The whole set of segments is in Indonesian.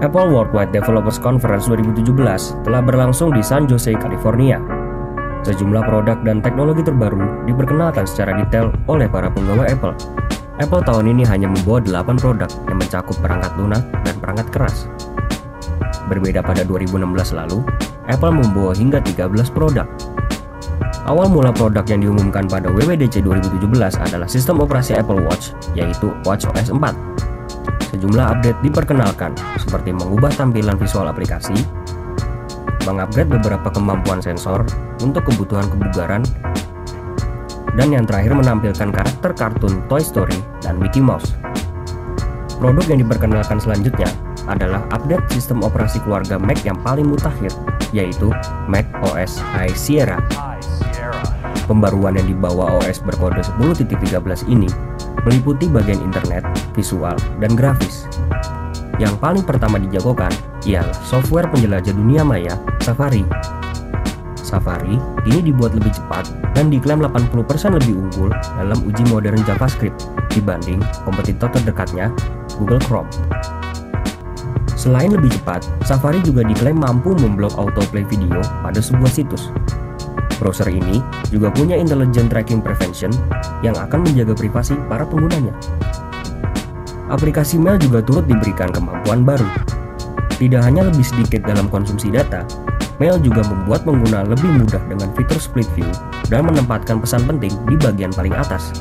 Apple Worldwide Developers Conference 2017 telah berlangsung di San Jose, California. Sejumlah produk dan teknologi terbaru diperkenalkan secara detail oleh para penggawa Apple. Apple tahun ini hanya membawa 8 produk yang mencakup perangkat lunak dan perangkat keras. Berbeda pada 2016 lalu, Apple membawa hingga 13 produk. Awal mula produk yang diumumkan pada WWDC 2017 adalah sistem operasi Apple Watch, yaitu watchOS 4. Sejumlah update diperkenalkan, seperti mengubah tampilan visual aplikasi, mengupgrade beberapa kemampuan sensor untuk kebutuhan kebugaran, dan yang terakhir menampilkan karakter kartun Toy Story dan Mickey Mouse. Produk yang diperkenalkan selanjutnya adalah update sistem operasi keluarga Mac yang paling mutakhir, yaitu Mac OS High Sierra. Pembaruan yang dibawa OS berkode 10.13 ini meliputi bagian internet, visual, dan grafis. Yang paling pertama dijagokan ialah software penjelajah dunia maya, Safari. Safari ini dibuat lebih cepat dan diklaim 80% lebih unggul dalam uji modern JavaScript dibanding kompetitor terdekatnya, Google Chrome. Selain lebih cepat, Safari juga diklaim mampu memblok autoplay video pada sebuah situs. Browser ini juga punya Intelligent Tracking Prevention yang akan menjaga privasi para penggunanya. Aplikasi Mail juga turut diberikan kemampuan baru. Tidak hanya lebih sedikit dalam konsumsi data, Mail juga membuat pengguna lebih mudah dengan fitur split view dan menempatkan pesan penting di bagian paling atas.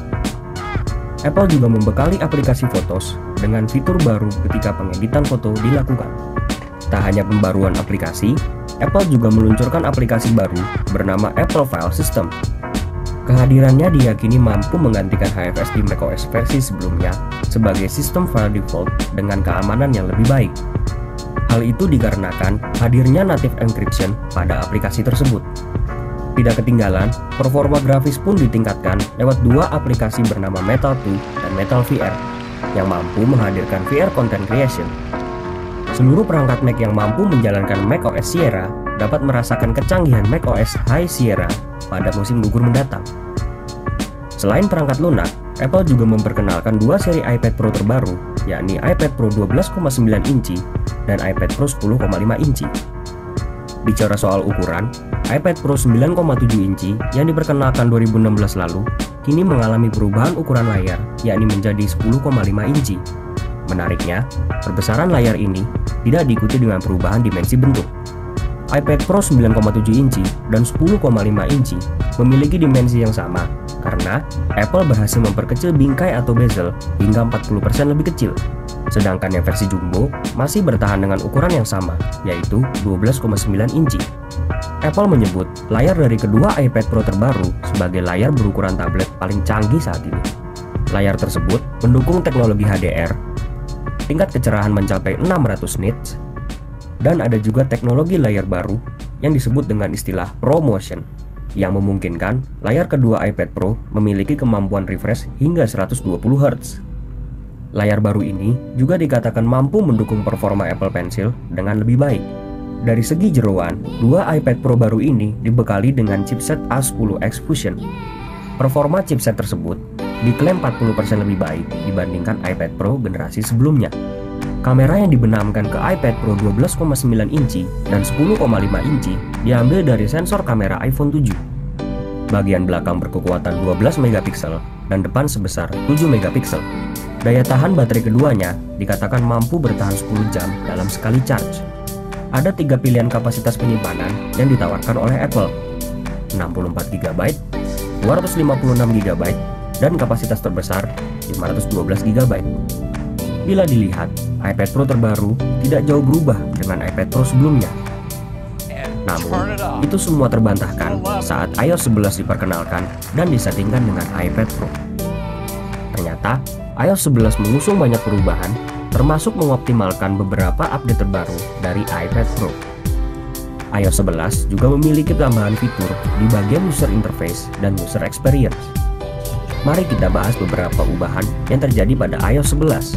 Apple juga membekali aplikasi Photos dengan fitur baru ketika pengeditan foto dilakukan. Tak hanya pembaruan aplikasi, Apple juga meluncurkan aplikasi baru bernama Apple File System. Kehadirannya diyakini mampu menggantikan HFS di macOS versi sebelumnya sebagai sistem file default dengan keamanan yang lebih baik. Hal itu dikarenakan hadirnya native encryption pada aplikasi tersebut. Tidak ketinggalan, performa grafis pun ditingkatkan lewat dua aplikasi bernama Metal 2 dan Metal VR yang mampu menghadirkan VR content creation. Seluruh perangkat Mac yang mampu menjalankan macOS Sierra dapat merasakan kecanggihan macOS High Sierra pada musim gugur mendatang. Selain perangkat lunak, Apple juga memperkenalkan dua seri iPad Pro terbaru, yakni iPad Pro 12,9 inci dan iPad Pro 10,5 inci. Bicara soal ukuran, iPad Pro 9,7 inci yang diperkenalkan 2016 lalu, kini mengalami perubahan ukuran layar, yakni menjadi 10,5 inci. Menariknya, perbesaran layar ini tidak diikuti dengan perubahan dimensi bentuk. iPad Pro 9,7 inci dan 10,5 inci memiliki dimensi yang sama karena Apple berhasil memperkecil bingkai atau bezel hingga 40% lebih kecil. Sedangkan yang versi jumbo masih bertahan dengan ukuran yang sama, yaitu 12,9 inci. Apple menyebut layar dari kedua iPad Pro terbaru sebagai layar berukuran tablet paling canggih saat ini. Layar tersebut mendukung teknologi HDR, tingkat kecerahan mencapai 600 nits, dan ada juga teknologi layar baru yang disebut dengan istilah ProMotion yang memungkinkan layar kedua iPad Pro memiliki kemampuan refresh hingga 120 Hz. Layar baru ini juga dikatakan mampu mendukung performa Apple Pencil dengan lebih baik. Dari segi jeroan, dua iPad Pro baru ini dibekali dengan chipset A10X Fusion. Performa chipset tersebut diklaim 40% lebih baik dibandingkan iPad Pro generasi sebelumnya. Kamera yang dibenamkan ke iPad Pro 12,9 inci dan 10,5 inci diambil dari sensor kamera iPhone 7. Bagian belakang berkekuatan 12 megapiksel dan depan sebesar 7 megapiksel. Daya tahan baterai keduanya dikatakan mampu bertahan 10 jam dalam sekali charge. Ada 3 pilihan kapasitas penyimpanan yang ditawarkan oleh Apple, 64GB, 256GB, dan kapasitas terbesar 512GB. Bila dilihat, iPad Pro terbaru tidak jauh berubah dengan iPad Pro sebelumnya. Namun, itu semua terbantahkan saat iOS 11 diperkenalkan dan disettingkan dengan iPad Pro. Ternyata, iOS 11 mengusung banyak perubahan, termasuk mengoptimalkan beberapa update terbaru dari iPad Pro. iOS 11 juga memiliki tambahan fitur di bagian user interface dan user experience. Mari kita bahas beberapa ubahan yang terjadi pada iOS 11.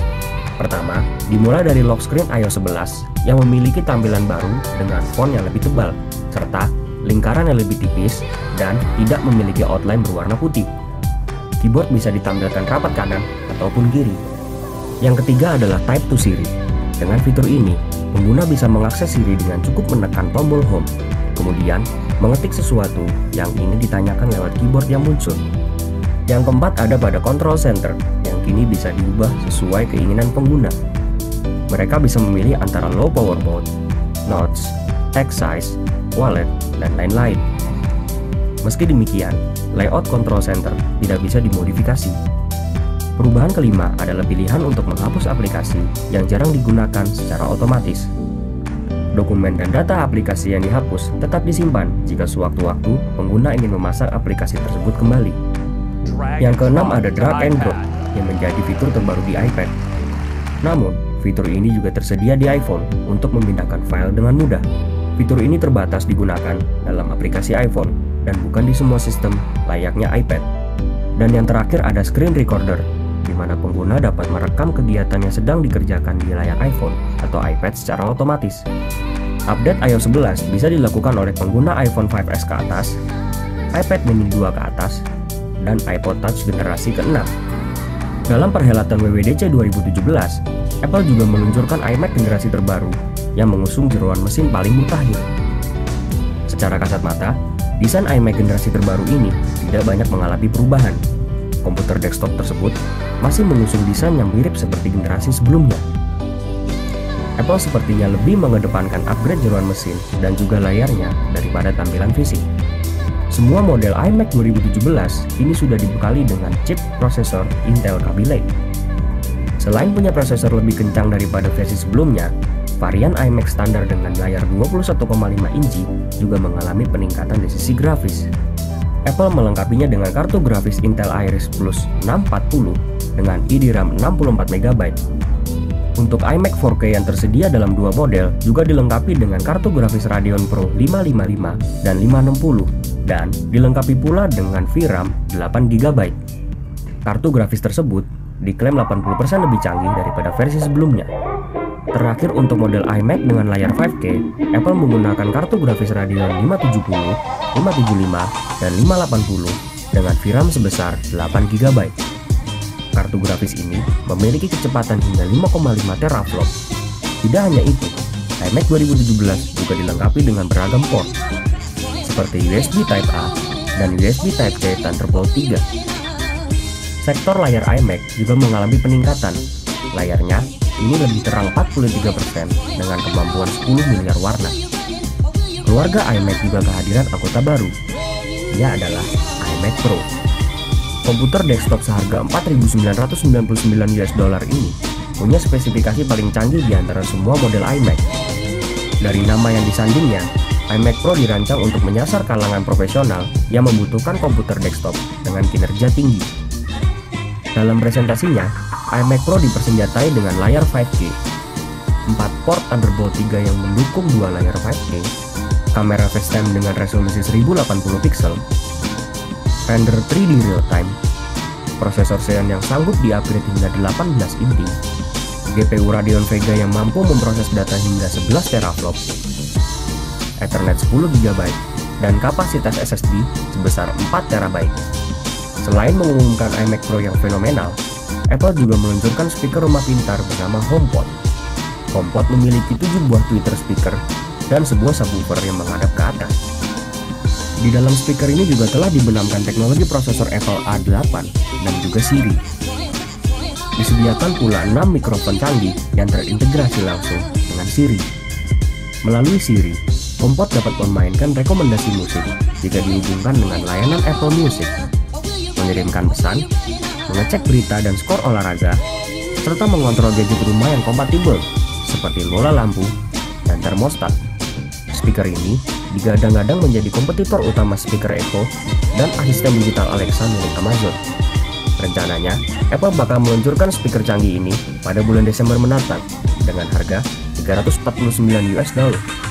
Pertama, dimulai dari lock screen iOS 11 yang memiliki tampilan baru dengan font yang lebih tebal, serta lingkaran yang lebih tipis dan tidak memiliki outline berwarna putih. Keyboard bisa ditampilkan rapat kanan ataupun kiri. Yang ketiga adalah Type to Siri. Dengan fitur ini, pengguna bisa mengakses Siri dengan cukup menekan tombol home, kemudian mengetik sesuatu yang ingin ditanyakan lewat keyboard yang muncul. Yang keempat ada pada control center, yang kini bisa diubah sesuai keinginan pengguna. Mereka bisa memilih antara low power mode, notes, text size, wallet, dan lain-lain. Meski demikian, layout control center tidak bisa dimodifikasi. Perubahan kelima adalah pilihan untuk menghapus aplikasi yang jarang digunakan secara otomatis. Dokumen dan data aplikasi yang dihapus tetap disimpan jika sewaktu-waktu pengguna ingin memasang aplikasi tersebut kembali. Yang keenam ada drag and drop yang menjadi fitur terbaru di iPad. Namun, fitur ini juga tersedia di iPhone untuk memindahkan file dengan mudah. Fitur ini terbatas digunakan dalam aplikasi iPhone dan bukan di semua sistem layaknya iPad. Dan yang terakhir ada screen recorder, di mana pengguna dapat merekam kegiatan yang sedang dikerjakan di layar iPhone atau iPad secara otomatis. Update iOS 11 bisa dilakukan oleh pengguna iPhone 5s ke atas, iPad mini 2 ke atas, dan iPod Touch generasi ke-6. Dalam perhelatan WWDC 2017, Apple juga meluncurkan iMac generasi terbaru yang mengusung jeroan mesin paling mutakhir. Secara kasat mata, desain iMac generasi terbaru ini tidak banyak mengalami perubahan. Komputer desktop tersebut masih mengusung desain yang mirip seperti generasi sebelumnya. Apple sepertinya lebih mengedepankan upgrade jeroan mesin dan juga layarnya daripada tampilan fisik. Semua model iMac 2017 ini sudah dibekali dengan chip prosesor Intel Kaby Lake. Selain punya prosesor lebih kencang daripada versi sebelumnya, varian iMac standar dengan layar 21,5 inci juga mengalami peningkatan dari sisi grafis. Apple melengkapinya dengan kartu grafis Intel Iris Plus 640 dengan ID RAM 64MB. Untuk iMac 4K yang tersedia dalam dua model juga dilengkapi dengan kartu grafis Radeon Pro 555 dan 560 dan dilengkapi pula dengan VRAM 8GB. Kartu grafis tersebut diklaim 80% lebih canggih daripada versi sebelumnya. Terakhir untuk model iMac dengan layar 5K, Apple menggunakan kartu grafis Radeon 570, 575, dan 580 dengan VRAM sebesar 8GB. Kartu grafis ini memiliki kecepatan hingga 5,5 teraflop. Tidak hanya itu, iMac 2017 juga dilengkapi dengan beragam port, seperti USB Type-A dan USB Type-C Thunderbolt 3. Sektor layar iMac juga mengalami peningkatan. Layarnya ini lebih terang 43% dengan kemampuan 10 miliar warna. Keluarga iMac juga kehadiran anggota baru. Ia adalah iMac Pro. Komputer desktop seharga $4.999 ini punya spesifikasi paling canggih di antara semua model iMac. Dari nama yang disandingnya, iMac Pro dirancang untuk menyasar kalangan profesional yang membutuhkan komputer desktop dengan kinerja tinggi. Dalam presentasinya, iMac Pro dipersenjatai dengan layar 5K, 4 port Thunderbolt 3 yang mendukung 2 layar 5K, kamera FaceTime dengan resolusi 1080 pixel, render 3D real-time, prosesor Xeon yang sanggup di-upgrade hingga 18 inci, GPU Radeon Vega yang mampu memproses data hingga 11 teraflop, Ethernet 10GB, dan kapasitas SSD sebesar 4 TB. Selain mengumumkan iMac Pro yang fenomenal, Apple juga meluncurkan speaker rumah pintar bernama HomePod. HomePod memiliki 7 buah tweeter speaker dan sebuah subwoofer yang menghadap ke atas. Di dalam speaker ini juga telah dibenamkan teknologi prosesor Apple A8 dan juga Siri. Disediakan pula 6 mikrofon canggih yang terintegrasi langsung dengan Siri. Melalui Siri, HomePod dapat memainkan rekomendasi musik jika dihubungkan dengan layanan Apple Music, mengirimkan pesan, mengecek berita dan skor olahraga, serta mengontrol gadget rumah yang kompatibel seperti bola lampu dan termostat. Speaker ini digadang-gadang menjadi kompetitor utama speaker Echo dan asisten digital Alexa milik Amazon. Rencananya, Apple bakal meluncurkan speaker canggih ini pada bulan Desember mendatang dengan harga $349.